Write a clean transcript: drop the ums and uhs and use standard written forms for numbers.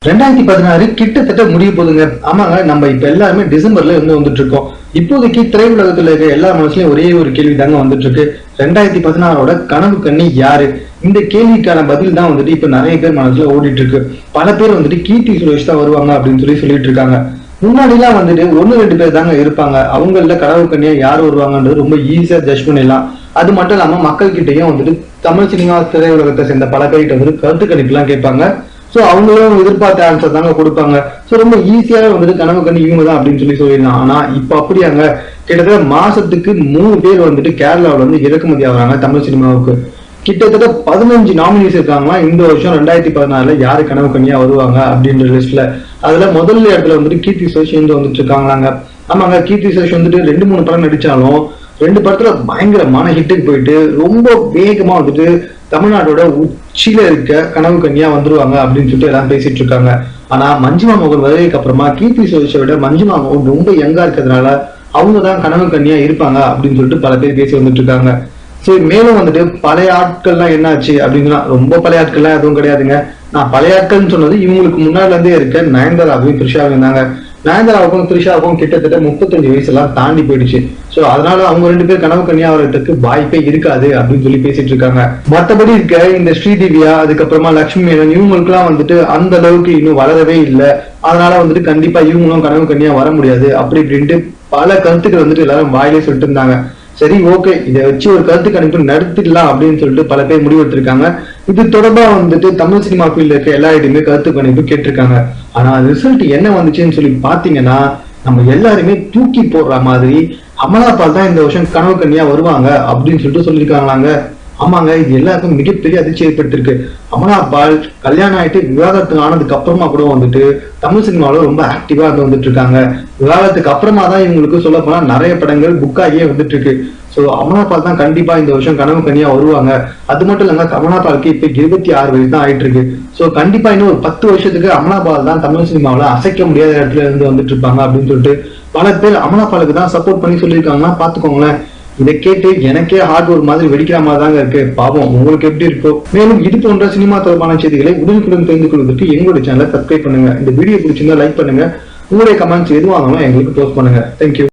2016 கிட்டத்தட்ட முடிய போதுங்க. ஆமாங்க, நம்ம இப்ப எல்லாருமே டிசம்பர்ல இருந்து வந்துட்டு இருக்கோம். இப்போதைக்கு திரையுலகத்துல இருக்க எல்லா மனசுலயும் ஒரே ஒரு கேள்வி தாங்க வந்துட்டு இருக்கு. 2016ஓட கனவு கண்ணி யாரு? இந்த கேள்விக்கான பதில் தான் வந்துட்டு இப்ப நிறைய பேர் மனசுல ஓடிட்டு இருக்கு. பல பேர் வந்துட்டு கீர்த்தி சுரேஷ் தான் வருவாங்க அப்படின்னு சொல்லிட்டு இருக்காங்க. முன்னாடி எல்லாம் வந்துட்டு 1-2 பேர் தாங்க இருப்பாங்க. அவங்கள கனவு கண்ணியா யார் வருவாங்கன்றது ரொம்ப ஈஸியா ஜட்ஜ் பண்ணிடலாம். அது மட்டும் இல்லாம மக்கள் கிட்டையும் வந்துட்டு தமிழ் சினிமா திரையுலகத்தை சேர்ந்த பல பேர்கிட்ட வந்துட்டு கருத்து கணிப்பு எல்லாம் கேட்பாங்க. சோ அவங்களும் எதிர்பார்த்த ஆன்சர் தாங்க கொடுப்பாங்க. சோ ரொம்ப ஈஸியாவே வந்துட்டு கனவு கண்ணி இவங்க தான் அப்படின்னு சொல்லிடலாம். ஆனா இப்ப அப்படியாங்க, கிட்டத்தட்ட மாசத்துக்கு 3 பேர் வந்துட்டு கேரளாவில வந்து இறக்குமதி ஆகுறாங்க தமிழ் சினிமாவுக்கு. கிட்டத்தட்ட 15 நாமினிஸ் இருக்காங்களா இந்த வருஷம் 2016 யாரு கனவு கண்ணியா வருவாங்க அப்படின்ற லிஸ்ட்ல. அதுல முதல் இடத்துல வந்துட்டு கீர்த்தி சுரேஷ் வந்துட்டு இருக்காங்களாங்க. ஆமாங்க, கீர்த்தி சுரேஷ் வந்துட்டு 2-3 படம் நடிச்சாலும் 2 படத்துல பயங்கரமான ஹிட்டுக்கு போயிட்டு ரொம்ப வேகமா வந்துட்டு தமிழ்நாட்டோட உச்சியில இருக்க கனவு கண்ணியா வந்துருவாங்க அப்படின்னு சொல்லிட்டு எல்லாம் பேசிட்டு இருக்காங்க. ஆனா மஞ்சிமா மோகன் வருகைக்கு அப்புறமா கீர்த்தி சுரேஷை விட மஞ்சிமா மோகன் ரொம்ப யங்கா இருக்கிறதுனால அவங்கதான் கனவு கண்ணியா இருப்பாங்க அப்படின்னு சொல்லிட்டு பல பேர் பேசி வந்துட்டு இருக்காங்க. சரி, மேலும் வந்துட்டு பழைய ஆட்கள்லாம் என்ன ஆச்சு அப்படின்னா, ரொம்ப பழைய ஆட்கள்லாம் எதுவும் கிடையாதுங்க. நான் பழைய ஆட்கள்னு சொன்னது இவங்களுக்கு முன்னாடில இருந்தே இருக்க நயன்தாராவையும் த்ரிஷாவும் இருந்தாங்க. நயன்தாராவுக்கும் த்ரிஷாவுக்கும் கிட்டத்தட்ட 35 வயசு எல்லாம் தாண்டி போயிடுச்சு. சோ அதனால அவங்க 2 பேர் கனவு கண்ணியா வரதுக்கு வாய்ப்பே இருக்காது அப்படின்னு சொல்லி பேசிட்டு இருக்காங்க. மத்தபடி இருக்க இந்த ஸ்ரீதிவ்யா, அதுக்கப்புறமா லட்சுமி மேனன், இவங்களுக்கு எல்லாம் வந்துட்டு அந்த அளவுக்கு இன்னும் வளரவே இல்லை. அதனால வந்துட்டு கண்டிப்பா இவங்களும் கனவு கண்ணியா வர முடியாது அப்படி இப்படின்ட்டு பல கருத்துக்கள் வந்துட்டு எல்லாரும் வாயிலே சொல்லிட்டு இருந்தாங்க. சரி, ஓகே, இதை வச்சு ஒரு கருத்து கணிப்பு நடத்திடலாம் அப்படின்னு சொல்லிட்டு பல பேர் முடிவெடுத்திருக்காங்க. இது தொடர்பா வந்துட்டு தமிழ் சினிமா ஃபீல்ட்ல இருக்க எல்லாருமே கருத்து கணிப்பு கேட்டிருக்காங்க. ஆனா ரிசல்ட் என்ன வந்துச்சுன்னு சொல்லி பாத்தீங்கன்னா, நம்ம எல்லாருமே தூக்கி போடுற மாதிரி அமலாபால் தான் இந்த வருஷம் கனவு கண்ணியா வருவாங்க அப்படின்னு சொல்லிட்டு சொல்லியிருக்காங்களாங்க. ஆமாங்க, இது எல்லாருக்கும் மிகப்பெரிய அதிர்ச்சி ஏற்படுத்திருக்கு. அமலாபால் கல்யாணம் ஆயிட்டு விவாகரத்துக்கு ஆனதுக்கு அப்புறமா கூட வந்துட்டு தமிழ் சினிமாவில ரொம்ப ஆக்டிவா வந்துட்டு இருக்காங்க. விவாகரத்துக்கு அப்புறமா தான் இவங்களுக்கு சொல்ல போனா நிறைய படங்கள் புக் ஆகியே வந்துட்டு இருக்கு. சோ அமலாபால் தான் கண்டிப்பா இந்த வருஷம் கனவு கண்ணியா வருவாங்க. அது மட்டும் இல்லங்க, அமலாபாலுக்கு இப்ப 26 வயசு தான் ஆயிட்டு இருக்கு. சோ கண்டிப்பா இன்னும் ஒரு 10 வருஷத்துக்கு அமலாபால் தான் தமிழ் சினிமாவில அசைக்க முடியாத இடத்துல இருந்து வந்துட்டு இருப்பாங்க அப்படின்னு சொல்லிட்டு பல பேர் அமலாபாலுக்கு தான் சப்போர்ட் பண்ணி சொல்லியிருக்காங்கன்னா பாத்துக்கோங்களேன். இதை கேட்டு எனக்கே ஹார்ட் ஒரு மாதிரி வெடிக்கிற மாதிரி தாங்க இருக்கு. பாவம், உங்களுக்கு எப்படி இருக்கோ. மேலும் இது போன்ற சினிமா தொடர்பான செய்திகளை உடனுக்குடன் தெரிந்து கொள்வதற்கு எங்களுடைய சேனலை சப்ஸ்கிரைப் பண்ணுங்க. இந்த வீடியோ பிடிச்சிருந்தா லைக் பண்ணுங்க. உங்களுடைய கமெண்ட்ஸ் எதுவாக எங்களுக்கு போஸ்ட் பண்ணுங்க. தேங்க்யூ.